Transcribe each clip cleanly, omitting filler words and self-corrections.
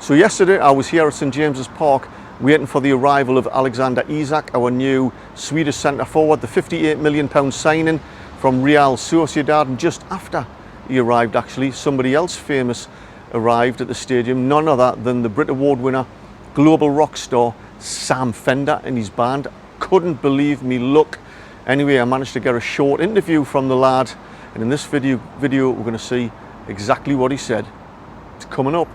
So yesterday I was here at St James's Park waiting for the arrival of Alexander Isak, our new Swedish centre forward, the £58 million signing from Real Sociedad. And just after he arrived, actually, somebody else famous arrived at the stadium, none other than the Brit Award winner, global rock star Sam Fender and his band. Couldn't believe me luck. Anyway, I managed to get a short interview from the lad, and in this video we're going to see exactly what he said. It's coming up.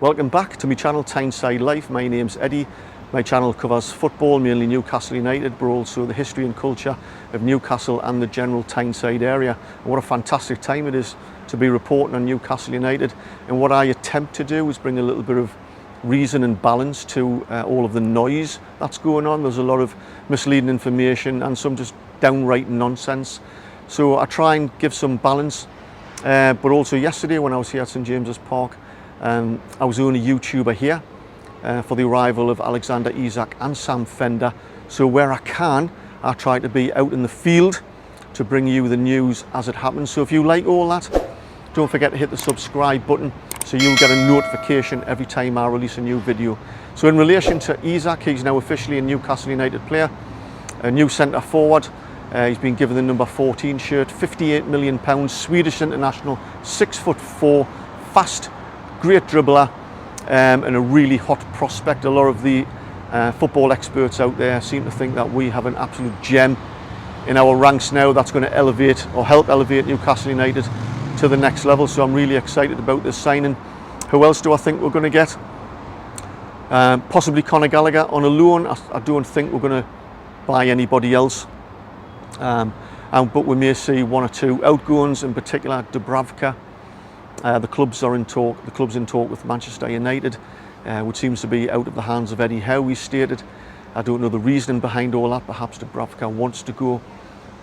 Welcome back to my channel, Tyneside Life. My name's Eddie. My channel covers football, mainly Newcastle United, but also the history and culture of Newcastle and the general Tyneside area. And what a fantastic time it is to be reporting on Newcastle United. And what I attempt to do is bring a little bit of reason and balance to all of the noise that's going on. There's a lot of misleading information and some just downright nonsense. So I try and give some balance. But also yesterday when I was here at St James's Park, I was the only YouTuber here for the arrival of Alexander Isak and Sam Fender. So where I can, I try to be out in the field to bring you the news as it happens. So if you like all that, don't forget to hit the subscribe button so you'll get a notification every time I release a new video. So in relation to Isak, he's now officially a Newcastle United player, a new centre forward. He's been given the number 14 shirt, £58 million, Swedish international, 6'4", fast, great dribbler, and a really hot prospect. A lot of the football experts out there seem to think that we have an absolute gem in our ranks now that's going to elevate or help elevate Newcastle United to the next level. So I'm really excited about this signing. Who else do I think we're going to get? Possibly Conor Gallagher on a loan. I don't think we're going to buy anybody else. But we may see one or two outgoings, in particular Dubravka. The club's in talk with Manchester United, which seems to be out of the hands of Eddie Howe, he stated. I don't know the reasoning behind all that. Perhaps Dubravka wants to go,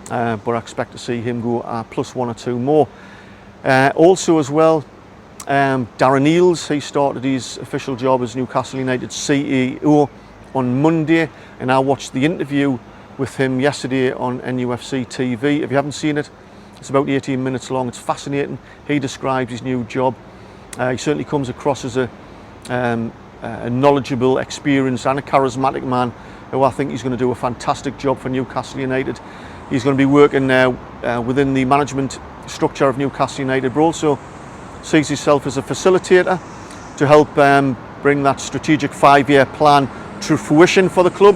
but I expect to see him go plus one or two more. Also as well, Darren Eales, he started his official job as Newcastle United CEO on Monday, and I watched the interview with him yesterday on NUFC TV. If you haven't seen it, it's about 18 minutes long. It's fascinating. He describes his new job. He certainly comes across as a knowledgeable, experienced and a charismatic man who I think he's going to do a fantastic job for Newcastle United. He's going to be working now within the management structure of Newcastle United, but also sees himself as a facilitator to help bring that strategic 5-year plan to fruition for the club.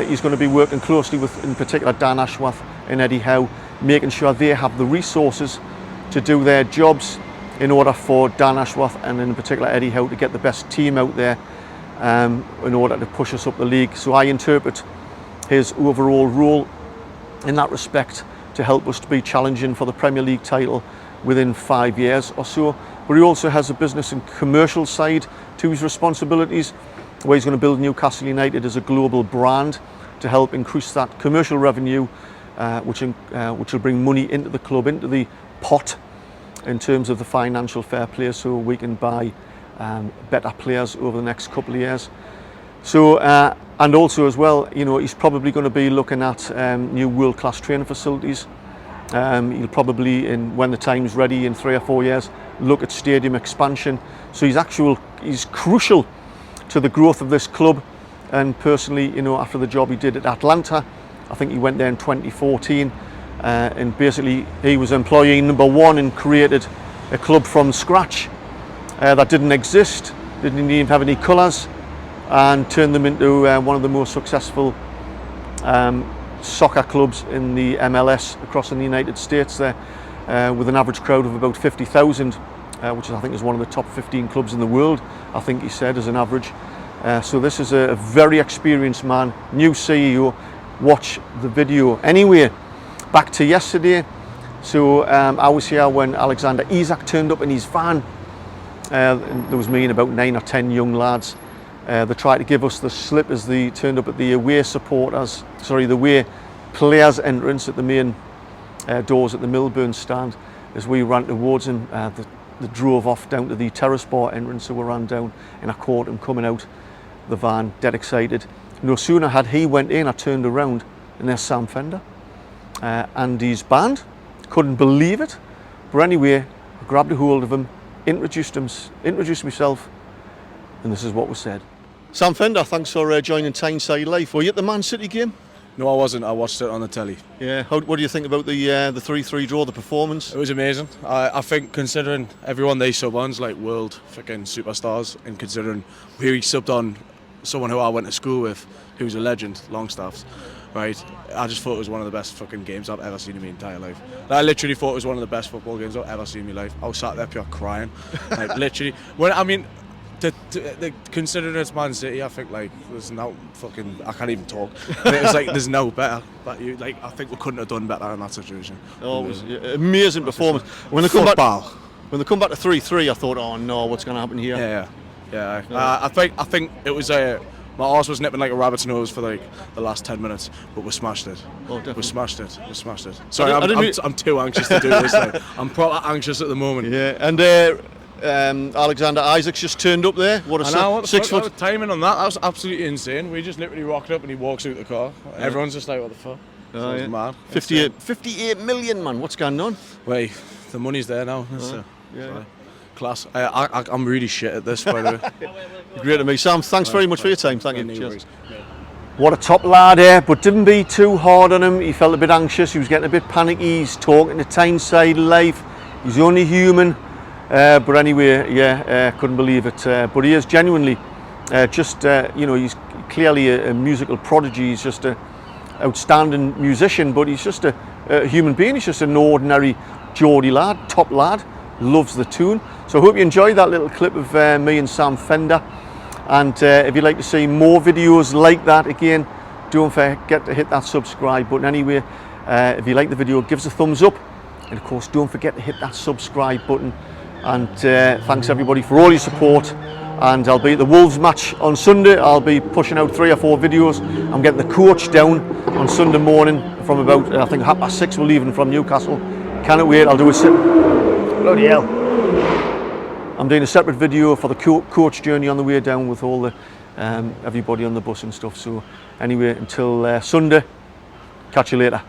He's going to be working closely with, in particular, Dan Ashworth and Eddie Howe, making sure they have the resources to do their jobs in order for Dan Ashworth and in particular Eddie Howe to get the best team out there in order to push us up the league. So I interpret his overall role in that respect to help us to be challenging for the Premier League title within 5 years or so. But he also has a business and commercial side to his responsibilities, where he's going to build Newcastle United as a global brand to help increase that commercial revenue, which will bring money into the club, into the pot in terms of the financial fair play, so we can buy better players over the next couple of years. So and also as well, you know, he's probably going to be looking at new world-class training facilities. He'll probably, when the time's ready in 3 or 4 years, look at stadium expansion. So he's crucial to the growth of this club. And personally, you know, after the job he did at Atlanta, I think he went there in 2014, and basically he was employee number 1 and created a club from scratch that didn't exist, didn't even have any colours, and turned them into one of the most successful soccer clubs in the MLS across in the United States there, with an average crowd of about 50,000, which I think is one of the top 15 clubs in the world, I think he said, as an average. So this is a very experienced man, new CEO. Watch the video. Anyway, back to yesterday. So I was here when Alexander Isak turned up in his van. There was me and about 9 or 10 young lads. They tried to give us the slip as they turned up at the away players entrance at the main doors at the Milburn stand. As we ran towards him, they drove off down to the terrace bar entrance, so we ran down and I caught him coming out the van, dead excited. No sooner had he went in, I turned around and there's Sam Fender and his band. Couldn't believe it. But anyway, I grabbed a hold of him, introduced myself, and this is what was said. Sam Fender, thanks for joining Tyneside Live. Were you at the Man City game? No, I wasn't. I watched it on the telly. Yeah. What do you think about the 3-3 draw, the performance? It was amazing. I think considering everyone they sub on's like world fucking superstars, and considering who he subbed on, someone who I went to school with, who's a legend, Longstaff's, right? I just thought it was one of the best fucking games I've ever seen in my entire life. I literally thought it was one of the best football games I've ever seen in my life. I was sat there pure crying, like literally. Considering it's Man City, I think like there's no fucking, I can't even talk. But it was like there's no better. But I think we couldn't have done better in that situation. Oh, it was amazing performance. When they come back to 3-3, I thought, oh no, what's going to happen here? Yeah. I think it was my arse was nipping like a rabbit's nose for like the last 10 minutes, but we smashed it. Oh, definitely. We smashed it. Sorry, I'm too anxious to do this. Like, I'm proper anxious at the moment. Yeah, and Alexander Isaac's just turned up there. What a 6 foot timing on that was absolutely insane. We just literally rocked up and he walks out the car. Yeah. Everyone's just like, what the fuck? Oh, yeah. Mad. 58 million, man. What's going on? Wait, the money's there now. Yeah. Class. I'm really shit at this, by the way. Great to meet Sam. Thanks very much for your time. Thank you. Cheers. What a top lad here, but didn't be too hard on him. He felt a bit anxious. He was getting a bit panicky. He's talking to Tyneside Live. He's only human. But anyway, couldn't believe it. But he is genuinely he's clearly a musical prodigy. He's just an outstanding musician, but he's just a human being. He's just an ordinary Geordie lad, top lad, loves the tune. So I hope you enjoyed that little clip of me and Sam Fender. And if you'd like to see more videos like that, again, don't forget to hit that subscribe button. Anyway, if you like the video, give us a thumbs up. And of course, don't forget to hit that subscribe button. And thanks everybody for all your support. And I'll be at the Wolves match on Sunday. I'll be pushing out 3 or 4 videos. I'm getting the coach down on Sunday morning from about, I think 6:30 we're leaving from Newcastle. Cannot wait. I'll do bloody hell. I'm doing a separate video for the coach journey on the way down with all the everybody on the bus and stuff. So anyway, until Sunday, catch you later.